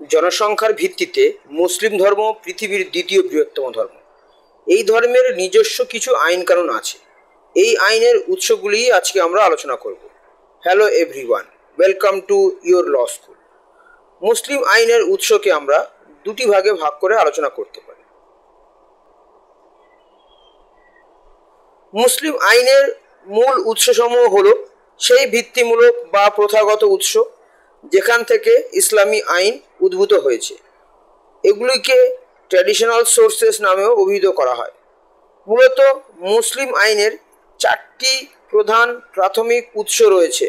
জনসংখ্যার ভিত্তিতে মুসলিম ধর্ম পৃথিবীর দ্বিতীয় বৃহত্তম ধর্ম। এই ধর্মের নিজস্ব কিছু আইন কানুন আছে। এই আইনের উৎসগুলি আজকে আমরা আলোচনা করব। Hello everyone, welcome to your law school. মুসলিম আইনের উৎসকে আমরা দুটি ভাগে ভাগ করে আলোচনা করতে পারি। মুসলিম আইনের মূল উৎসসমূহ হল সেই ভিত্তিমূলক বা প্রথাগত উৎস যেখান থেকে ইসলামী আইন উদ্ভূত হয়েছে। এগুলিকে ট্র্যাডিশনাল সোর্সেস নামেও অভিহিত করা হয়। মূলত মুসলিম আইনের চারটি প্রধান প্রাথমিক উৎস রয়েছে: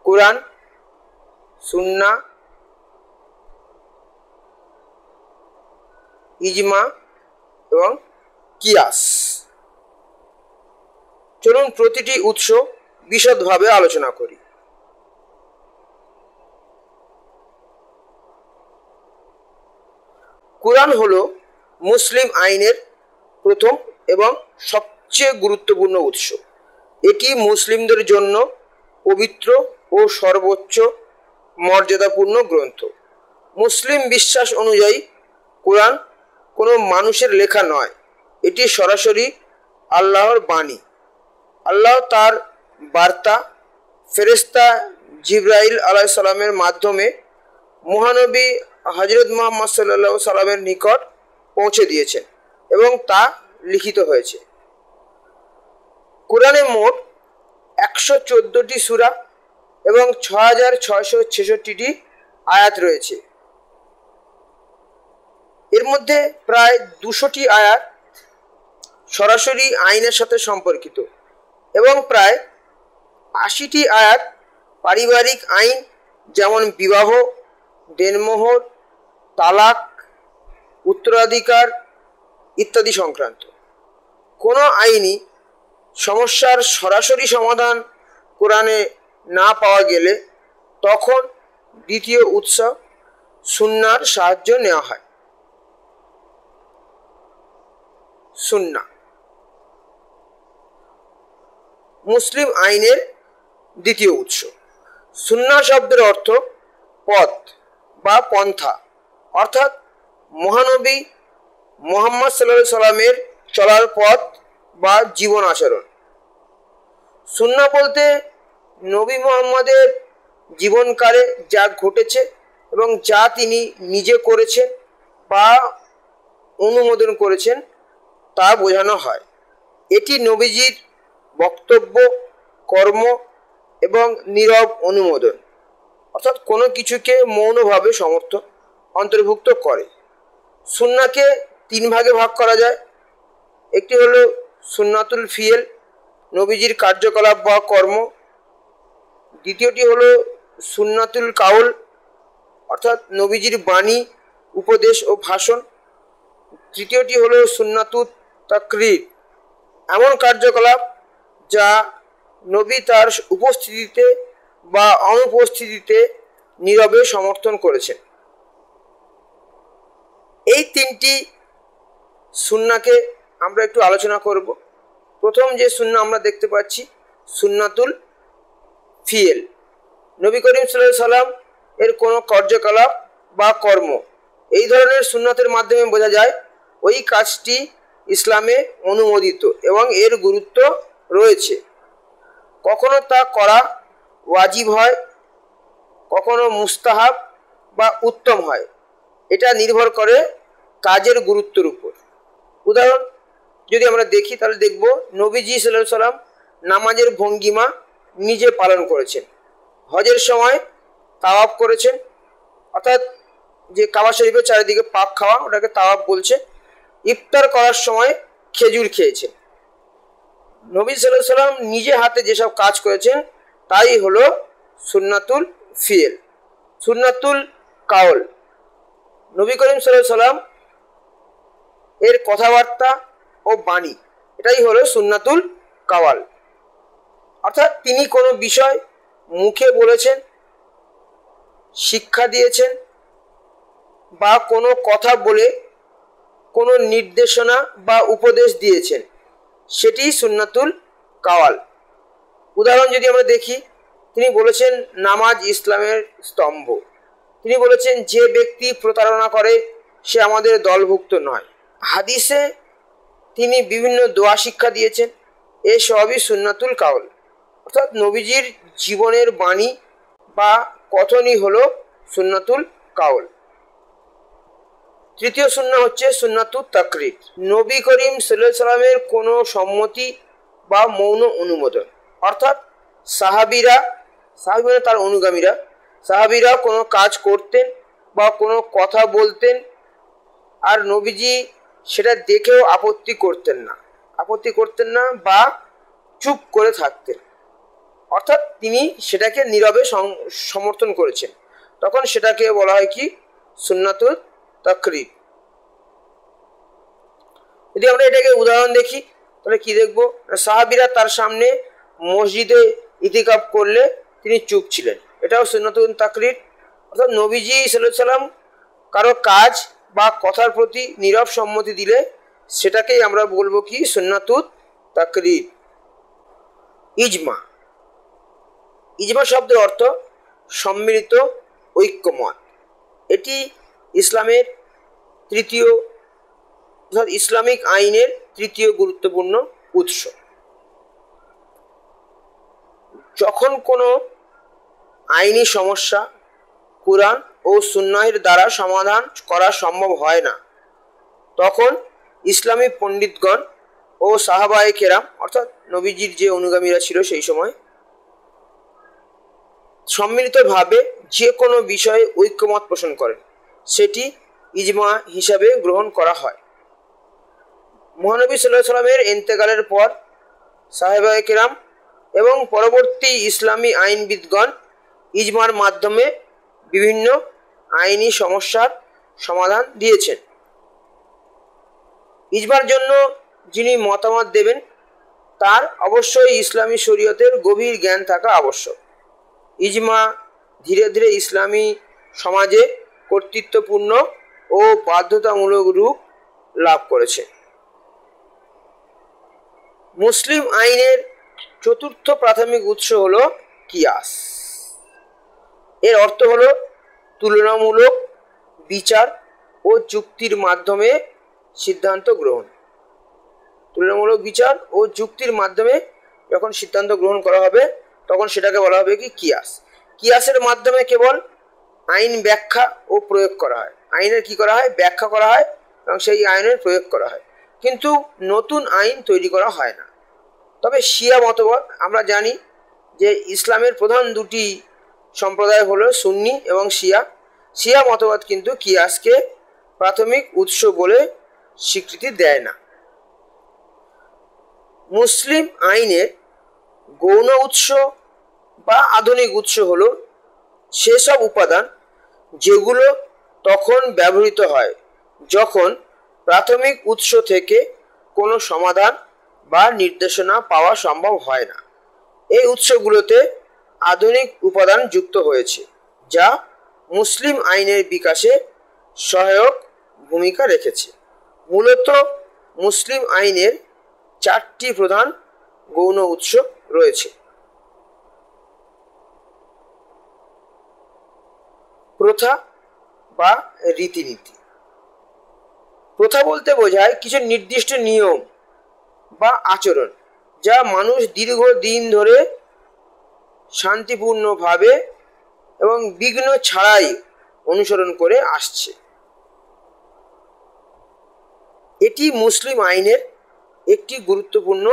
কোরআন, সুন্নাহ, ইজমা এবং কিয়াস। চলুন প্রতিটি উৎস বিশদভাবে আলোচনা করি। কোরআন হলো মুসলিম আইনের প্রথম এবং সবচেয়ে গুরুত্বপূর্ণ উৎস। এটি মুসলিমদের জন্য পবিত্র ও সর্বোচ্চ মর্যাদাপূর্ণ গ্রন্থ। মুসলিম বিশ্বাস অনুযায়ী কোরআন কোনো মানুষের লেখা নয়, এটি সরাসরি আল্লাহর বাণী। আল্লাহ তার বার্তা ফেরেশতা জিবরাইল আলাইহিস সালামের মাধ্যমে মহানবী হযরত মুহাম্মদ সাল্লাল্লাহু আলাইহি সাল্লামের নিকট পৌঁছে দিয়েছেন এবং তা লিখিত হয়েছে। কোরআনে মোট 114টি সূরা এবং 6666টি আয়াত রয়েছে। এর মধ্যে প্রায় 200টি আয়াত সরাসরি আইনের সাথে সম্পর্কিত এবং প্রায় 80টি আয়াত পারিবারিক আইন, যেমন বিবাহ, দেনমোহর, তালাক, উত্তরাধিকার ইত্যাদি সংক্রান্ত। কোনো আইনি সমস্যার সরাসরি সমাধান কোরআনে না পাওয়া গেলে তখন দ্বিতীয় উৎস সুন্নাহর সাহায্য নেওয়া হয়। সুন্নাহ মুসলিম আইনের দ্বিতীয় উৎস। সুন্নাহ শব্দের অর্থ পথ বা পন্থা, অর্থাৎ মহানবী মুহাম্মদ সাল্লাল্লাহু আলাইহি সাল্লামের চলার পথ বা জীবন আচরণ। সুন্নাহ বলতে নবী মুহাম্মদের জীবনকালে যা ঘটেছে এবং যা তিনি নিজে করেছেন বা অনুমোদন করেছেন তা বোঝানো হয়। এটি নবীজির বক্তব্য, কর্ম এবং নীরব অনুমোদন, অর্থাৎ কোনো কিছুকে মৌনভাবে সমর্থন অন্তর্ভুক্ত করে। সুন্নাহকে 3 ভাগে ভাগ করা যায়। একটি হলো সুন্নাতুল ফিয়েল, নবীজির কার্যকলাপ বা কর্ম। দ্বিতীয়টি হলো সুন্নাতুল কাউল, অর্থাৎ নবীজির বাণী, উপদেশ ও ভাষণ। তৃতীয়টি হলো সুন্নাতুত তাকরির, এমন কার্যকলাপ যা নবী তার উপস্থিতিতে বা অনুপস্থিতিতে নীরবে সমর্থন করেছেন। এই 3টি সুন্নাহকে আমরা একটু আলোচনা করব। প্রথম যে সুন্নাহ আমরা দেখতে পাচ্ছি, সুন্নাতুল ফিয়েল। নবী করিম সাল্লাল্লাহু আলাইহি সাল্লাম এর কোনো কার্যকলাপ বা কর্ম, এই ধরনের সুন্নাতের মাধ্যমে বোঝা যায় ওই কাজটি ইসলামে অনুমোদিত এবং এর গুরুত্ব রয়েছে। কখনো তা করা ওয়াজিব হয়, কখনো মুস্তাহাব বা উত্তম হয়। এটা নির্ভর করে কাজের গুরুত্বের উপর। উদাহরণ যদি আমরা দেখি তাহলে দেখব নবীজি সাল্লাল্লাহু আলাইহি সাল্লাম নামাজের ভঙ্গিমা নিজে পালন করেছেন। হজের সময় তাওয়াফ করেছেন, অর্থাৎ যে কাবা শরীফের চারিদিকে পাক খাওয়া, ওটাকে তাওয়াফ বলছে। ইফতার করার সময় খেজুর খেয়েছেন। নবী সাল্লাল্লাহু আলাইহি সাল্লাম নিজে হাতে যেসব কাজ করেছেন তাই হলো সুন্নাতুল ফিয়েল। সুন্নাতুল কাউল, নবী করিম সাল্লাল্লাহু আলাইহি সাল্লাম এর কথাবার্তা ও বাণী, এটাই হলো সুন্নাতুল কাওয়াল, অর্থাৎ তিনি কোনো বিষয় মুখে বলেছেন, শিক্ষা দিয়েছেন বা কোনো কথা বলে কোনো নির্দেশনা বা উপদেশ দিয়েছেন, সেটি সুন্নাতুল কাওয়াল। উদাহরণ যদি আমরা দেখি তিনি বলেছেন নামাজ ইসলামের স্তম্ভ। তিনি বলেছেন যে ব্যক্তি প্রতারণা করে সে আমাদের দলভুক্ত নয়। হাদিসে তিনি বিভিন্ন দোয়া শিক্ষা দিয়েছেন, এ সবই সুন্নাতুল কাউল, অর্থাৎ নবীজির জীবনের বাণী বা কথনই হলো সুন্নাতুল কাউল। তৃতীয় সুন্না হচ্ছে সুন্নাতুত তাকরির। নবী করিম সাল্লাল্লাহু আলাইহি সাল্লামের কোনো সম্মতি বা মৌন অনুমোদন, অর্থাৎ সাহাবীরা তার অনুগামীরা সাহাবীরা কোনো কাজ করতেন বা কোনো কথা বলতেন আর নবীজি সেটা দেখেও আপত্তি করতেন না বা চুপ করে থাকতেন, অর্থাৎ তিনি সেটাকে নীরবে সমর্থন করেছেন, তখন সেটাকে বলা হয় কি সুন্নাতুত তাকরির। যদি আমরা এটাকে উদাহরণ দেখি তাহলে কি দেখবো, সাহাবীরা তার সামনে মসজিদে ইতিকাফ করলে তিনি চুপ ছিলেন, এটাও সুন্নাতুত তাকরির। অর্থাৎ নবীজি সাল্লাল্লাহু আলাইহি সাল্লাম কারো কাজ বা কথার প্রতি নীরব সম্মতি দিলে সেটাকেই আমরা বলবো কি সুন্নাতুত তাকরির। ইজমা শব্দের অর্থ সম্মিলিত ঐক্যমত। এটি ইসলামের ইসলামিক আইনের তৃতীয় গুরুত্বপূর্ণ উৎস। যখন কোনো আইনি সমস্যা কুরআন ও সুন্নাহের দ্বারা সমাধান করা সম্ভব হয় না, তখন ইসলামী পণ্ডিতগণ ও সাহাবায়ে কেরাম অর্থাৎ নবীজির যে অনুগামীরা ছিল সেই সময় সম্মিলিতভাবে যে কোনো বিষয়ে ঐক্যমত পোষণ করেন, সেটি ইজমা হিসাবে গ্রহণ করা হয়। মহানবী সাল্লাল্লাহু আলাইহি সাল্লামের ইন্তেকালের পর সাহাবায়ে কেরাম এবং পরবর্তী ইসলামী আইনবিদগণ ইজমার মাধ্যমে বিভিন্ন আইনি সমস্যার সমাধান দিয়েছেন। ইজমার জন্য যিনি মতামত দেবেন তার অবশ্যই ইসলামী শরীয়তের গভীর জ্ঞান থাকা আবশ্যক। ইজমা ধীরে ধীরে ইসলামী সমাজে কর্তৃত্বপূর্ণ ও বাধ্যতামূলক রূপ লাভ করেছে। মুসলিম আইনের চতুর্থ প্রাথমিক উৎস হলো কিয়াস। এর অর্থ হলো তুলনামূলক বিচার ও যুক্তির মাধ্যমে সিদ্ধান্ত গ্রহণ। তুলনামূলক বিচার ও যুক্তির মাধ্যমে যখন সিদ্ধান্ত গ্রহণ করা হবে তখন সেটাকে বলা হবে কি কিয়াস। কিয়াসের মাধ্যমে কেবল আইন ব্যাখ্যা ও প্রয়োগ করা হয়, আইনের কি করা হয় ব্যাখ্যা করা হয় এবং সেই আইনের প্রয়োগ করা হয়, কিন্তু নতুন আইন তৈরি করা হয় না। তবে শিয়া মতবাদ, আমরা জানি যে ইসলামের প্রধান দুটি সম্প্রদায় হলো সুন্নি এবং শিয়া মতবাদ কিন্তু কিয়াসকে প্রাথমিক উৎস বলে স্বীকৃতি দেয় না। মুসলিম আইনের গৌণ উৎস বা আধুনিক উৎস হলো সেসব উপাদান যেগুলো তখন ব্যবহৃত হয় যখন প্রাথমিক উৎস থেকে কোনো সমাধান বা নির্দেশনা পাওয়া সম্ভব হয় না। এই উৎসগুলোতে আধুনিক উপাদান যুক্ত হয়েছে যা মুসলিম আইনের বিকাশে সহায়ক ভূমিকা রেখেছে। মূলত মুসলিম আইনের চারটি প্রধান গৌণ উৎস রয়েছে। প্রথা বা রীতিনীতি। প্রথা বলতে বোঝায় কিছু নির্দিষ্ট নিয়ম বা আচরণ যা মানুষ দীর্ঘদিন ধরে শান্তিপূর্ণভাবে এবং বিঘ্ন ছাড়াই অনুসরণ করে আসছে। এটি মুসলিম আইনের একটি গুরুত্বপূর্ণ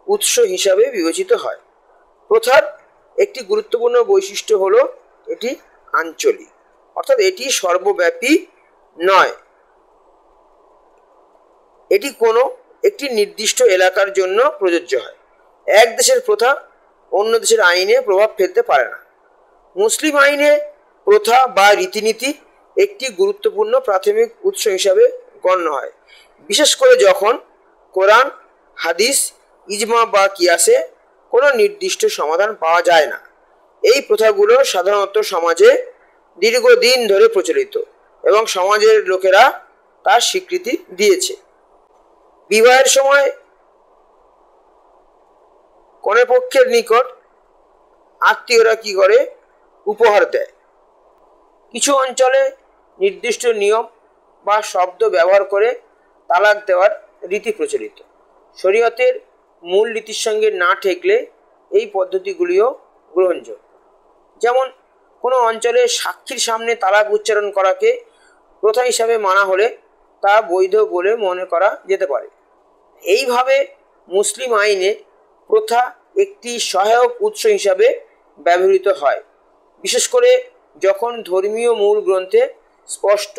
উৎস হিসাবে বিবেচিত হয়। প্রথার একটি গুরুত্বপূর্ণ বৈশিষ্ট্য হলো এটি আঞ্চলিক, অর্থাৎ এটি সর্বব্যাপী নয়। এটি কোনো একটি নির্দিষ্ট এলাকার জন্য প্রযোজ্য হয়। এক দেশের প্রথা অন্য দেশের আইনে প্রভাব ফেলতে পারে না। মুসলিম আইনে প্রথা বা রীতিনীতি একটি গুরুত্বপূর্ণ প্রাথমিক উৎস হিসাবে গণ্য হয়, বিশেষ করে যখন কোরআন, হাদিস, ইজমা বা কিয়াসে কোনো নির্দিষ্ট সমাধান পাওয়া যায় না। এই প্রথাগুলো সাধারণত সমাজে দীর্ঘদিন ধরে প্রচলিত এবং সমাজের লোকেরা তার স্বীকৃতি দিয়েছে। বিবাহের সময় কনেপক্ষের নিকট আত্মীয়রা কি করে, উপহার দেয়। কিছু অঞ্চলে নির্দিষ্ট নিয়ম বা শব্দ ব্যবহার করে তালাক দেওয়ার রীতি প্রচলিত। শরীয়তের মূল রীতির সঙ্গে না ঠেকলে এই পদ্ধতিগুলিও গ্রহণযোগ্য। যেমন কোনো অঞ্চলে সাক্ষীর সামনে তালাক উচ্চারণ করাকে প্রথা হিসাবে মানা হলে তা বৈধ বলে মনে করা যেতে পারে। এইভাবে মুসলিম আইনে প্রথা একটি সহায়ক উৎস হিসাবে ব্যবহৃত হয়, বিশেষ করে যখন ধর্মীয় মূল গ্রন্থে স্পষ্ট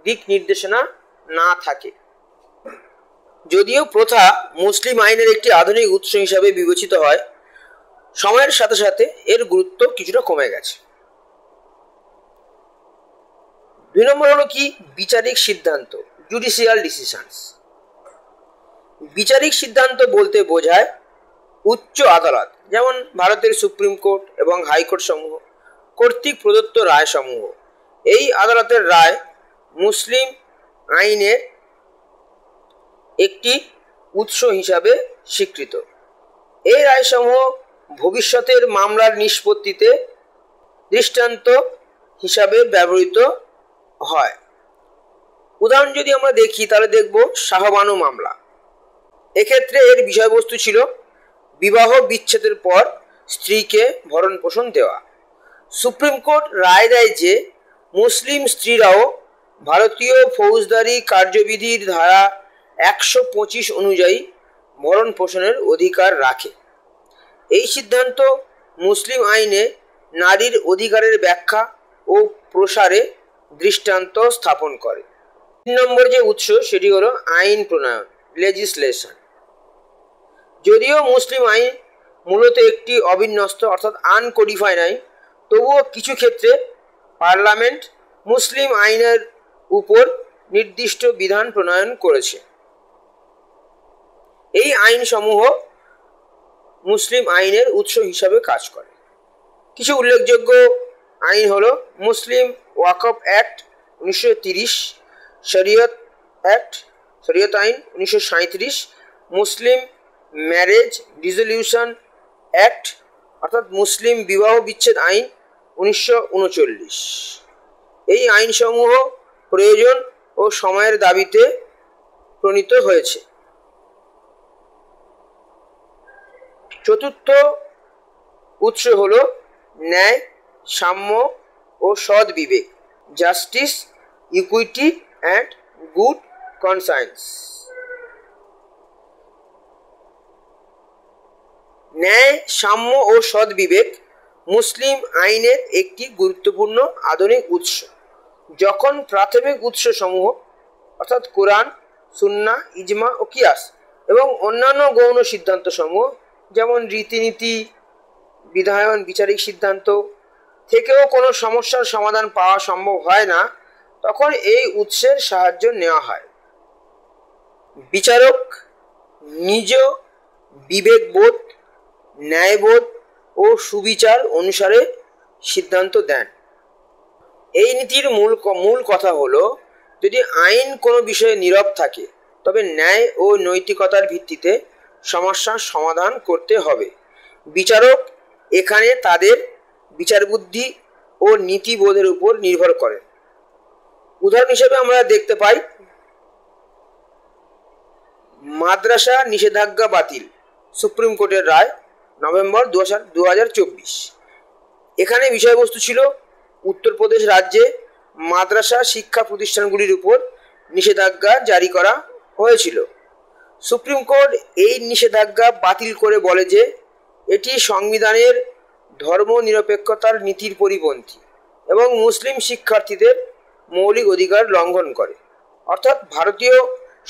দিক নির্দেশনা না থাকে। যদিও প্রথা মুসলিম আইনের একটি আধুনিক উৎস হিসাবে বিবেচিত হয়, সময়ের সাথে সাথে এর গুরুত্ব কিছুটা কমে গেছে। 2 নম্বর হলো কি, বিচারিক সিদ্ধান্ত, জুডিশিয়াল ডিসিশনস। বিচারিক সিদ্ধান্ত বলতে বোঝায় উচ্চ আদালত, যেমন ভারতের সুপ্রিম কোর্ট এবং হাইকোর্ট সমূহ কর্তৃক প্রদত্ত রায় সমূহ। এই আদালতের রায় মুসলিম আইনের একটি উৎস হিসাবে স্বীকৃত। এই রায়সমূহ ভবিষ্যতের মামলার নিষ্পত্তিতে দৃষ্টান্ত হিসাবে ব্যবহৃত হয়। উদাহরণ যদি আমরা দেখি তাহলে দেখব শাহবানু মামলা। এক্ষেত্রে এর বিষয়বস্তু ছিল বিবাহ বিচ্ছেদের পর স্ত্রীকে ভরণ পোষণ দেওয়া। সুপ্রিম কোর্ট রায় দেয় যে মুসলিম স্ত্রীরাও ভারতীয় ফৌজদারি কার্যবিধির ধারা 125 অনুযায়ী ভরণ পোষণের অধিকার রাখে। এই সিদ্ধান্ত মুসলিম আইনে নারীর অধিকারের ব্যাখ্যা ও প্রসারে দৃষ্টান্ত স্থাপন করে। 3 নম্বর যে উৎস সেটি হলো আইন প্রণয়ন, লেজিসলেশন। যদিও মুসলিম আইন মূলত একটি অবিন্যস্ত অর্থাৎ আনকোডিফাইড আইন, তবুও কিছু ক্ষেত্রে পার্লামেন্ট মুসলিম আইনের উপর নির্দিষ্ট বিধান প্রণয়ন করেছে। এই আইনসমূহ মুসলিম আইনের উৎস হিসাবে কাজ করে। কিছু উল্লেখযোগ্য আইন হলো মুসলিম ওয়াকফ অ্যাক্ট 1930, শরীয়ত আইন 1937, মুসলিম ম্যারেজ ডিসলিউশন অ্যাক্ট অর্থাৎ মুসলিম বিবাহ বিচ্ছেদ আইন 1939। এই আইনসমূহ প্রয়োজন ও সময়ের দাবিতে প্রণীত হয়েছে। চতুর্থ উৎস হলো ন্যায়, সাম্য ও সৎ বিবেক, justice, equity and good conscience. ন্যায়, সাম্য ও সৎ বিবেক মুসলিম আইনের একটি গুরুত্বপূর্ণ আধুনিক উৎস। যখন প্রাথমিক উৎসসমূহ অর্থাৎ কোরআন, সুন্নাহ, ইজমা ও কিয়াস এবং অন্যান্য গৌণ সিদ্ধান্তসমূহ যেমন রীতিনীতি, বিধায়ন, বিচারিক সিদ্ধান্ত থেকেও কোনো সমস্যার সমাধান পাওয়া সম্ভব হয় না, তখন এই উৎসের সাহায্য নেওয়া হয়। বিচারক নিজ বিবেকবোধ, ন্যায়বোধ ও সুবিচার অনুসারে সিদ্ধান্ত দেন। এই নীতির মূল কথা হলো, যদি আইন কোনো বিষয়ে নীরব থাকে তবে ন্যায় ও নৈতিকতার ভিত্তিতে সমস্যার সমাধান করতে হবে। বিচারক এখানে তাদের বিচারবুদ্ধি ও নীতিবোধের উপর নির্ভর করেন। উদাহরণ হিসেবে আমরা দেখতে পাই মাদ্রাসা নিষেধাজ্ঞা বাতিল, সুপ্রিম কোর্টের রায় নভেম্বর 2024। এখানে বিষয়বস্তু ছিল উত্তরপ্রদেশ রাজ্যে মাদ্রাসা শিক্ষা প্রতিষ্ঠানগুলির উপর নিষেধাজ্ঞা জারি করা হয়েছিল। সুপ্রিম কোর্ট এই নিষেধাজ্ঞা বাতিল করে বলে যে এটি সংবিধানের ধর্মনিরপেক্ষতার নীতির পরিপন্থী এবং মুসলিম শিক্ষার্থীদের মৌলিক অধিকার লঙ্ঘন করে। অর্থাৎ ভারতীয়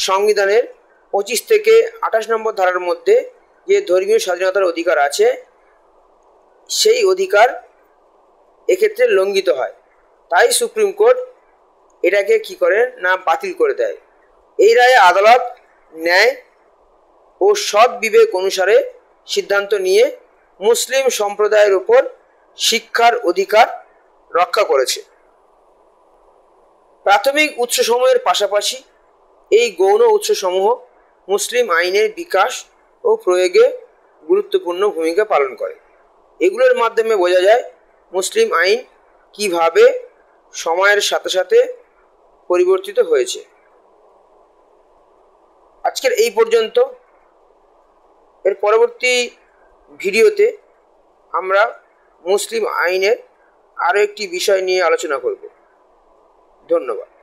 সংবিধানের 25 থেকে 28 নম্বর ধারার মধ্যে যে ধর্মীয় স্বাধীনতার অধিকার আছে, সেই অধিকার এক্ষেত্রে লঙ্ঘিত হয়। তাই সুপ্রিম কোর্ট এটাকে কি করে না বাতিল করে দেয়। এই রায়ে আদালত ন্যায় ও সৎ বিবেক অনুসারে সিদ্ধান্ত নিয়ে মুসলিম সম্প্রদায়ের উপর শিক্ষার অধিকার রক্ষা করেছে। প্রাথমিক উৎসসমূহের পাশাপাশি এই গৌণ উৎসসমূহ মুসলিম আইনের বিকাশ ও প্রয়োগে গুরুত্বপূর্ণ ভূমিকা পালন করে। এগুলোর মাধ্যমে বোঝা যায় মুসলিম আইন কিভাবে সময়ের সাথে সাথে পরিবর্তিত হয়েছে। আজকের এই পর্যন্ত। এর পরবর্তী ভিডিওতে আমরা মুসলিম আইনের আরও একটি বিষয় নিয়ে আলোচনা করব। ধন্যবাদ।